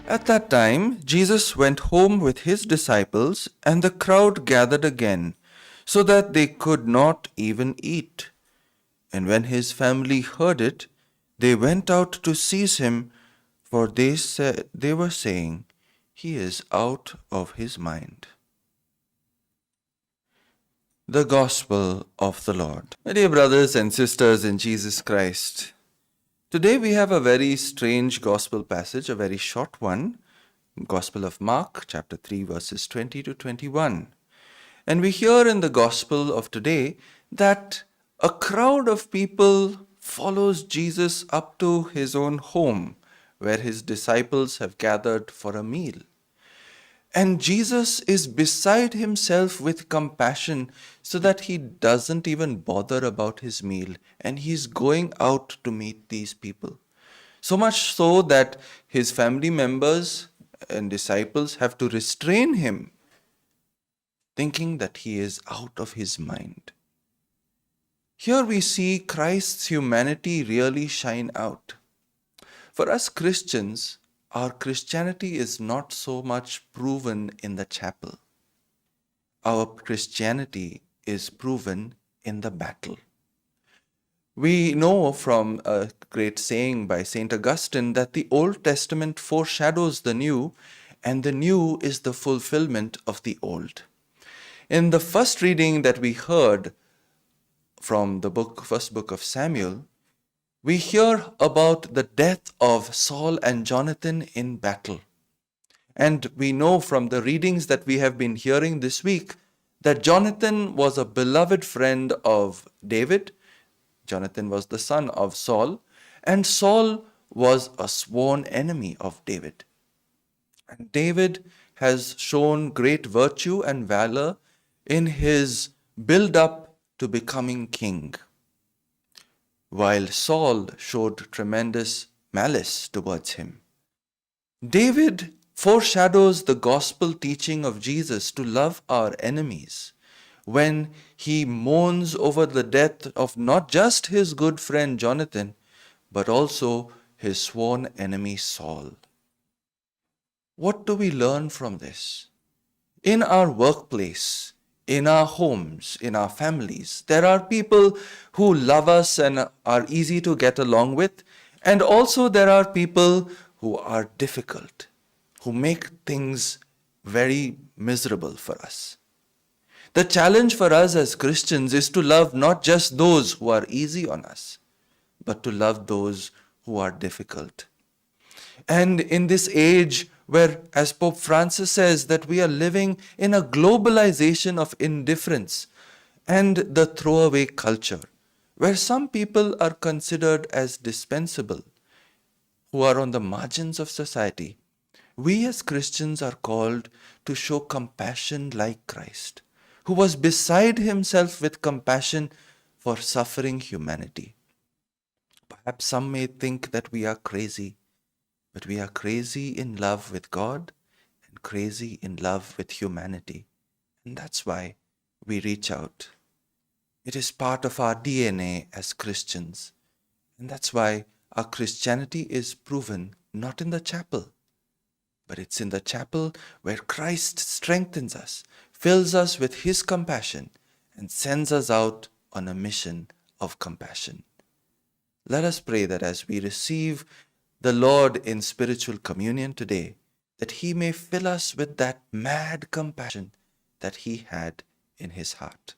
At that time, Jesus went home with his disciples, and the crowd gathered again, so that they could not even eat. And when his family heard it, they went out to seize him, for they were saying, "He is out of his mind." The Gospel of the Lord. My dear brothers and sisters in Jesus Christ, today we have a very strange Gospel passage, a very short one, Gospel of Mark, chapter 3, verses 20 to 21. And we hear in the Gospel of today that a crowd of people follows Jesus up to his own home, where his disciples have gathered for a meal. And Jesus is beside himself with compassion so that he doesn't even bother about his meal, and he's going out to meet these people. So much so that his family members and disciples have to restrain him, thinking that he is out of his mind. Here we see Christ's humanity really shine out. For us Christians, our Christianity is not so much proven in the chapel. Our Christianity is proven in the battle. We know from a great saying by St. Augustine that the Old Testament foreshadows the New, and the New is the fulfillment of the Old. In the first reading that we heard from the first book of Samuel, we hear about the death of Saul and Jonathan in battle. And we know from the readings that we have been hearing this week that Jonathan was a beloved friend of David. Jonathan was the son of Saul, and Saul was a sworn enemy of David. And David has shown great virtue and valor in his build-up to becoming king, while Saul showed tremendous malice towards him. David foreshadows the gospel teaching of Jesus to love our enemies when he mourns over the death of not just his good friend Jonathan, but also his sworn enemy Saul. What do we learn from this? In our workplace, in our homes, in our families, there are people who love us and are easy to get along with, and also there are people who are difficult, who make things very miserable for us. The challenge for us as Christians is to love not just those who are easy on us, but to love those who are difficult. And in this age where, as Pope Francis says, that we are living in a globalization of indifference and the throwaway culture, where some people are considered as dispensable, who are on the margins of society, we as Christians are called to show compassion like Christ, who was beside himself with compassion for suffering humanity. Perhaps some may think that we are crazy, but we are crazy in love with God and crazy in love with humanity. And that's why we reach out. It is part of our DNA as Christians. And that's why our Christianity is proven not in the chapel, but it's in the chapel where Christ strengthens us, fills us with his compassion, and sends us out on a mission of compassion. Let us pray that as we receive the Lord in spiritual communion today, that he may fill us with that mad compassion that he had in his heart.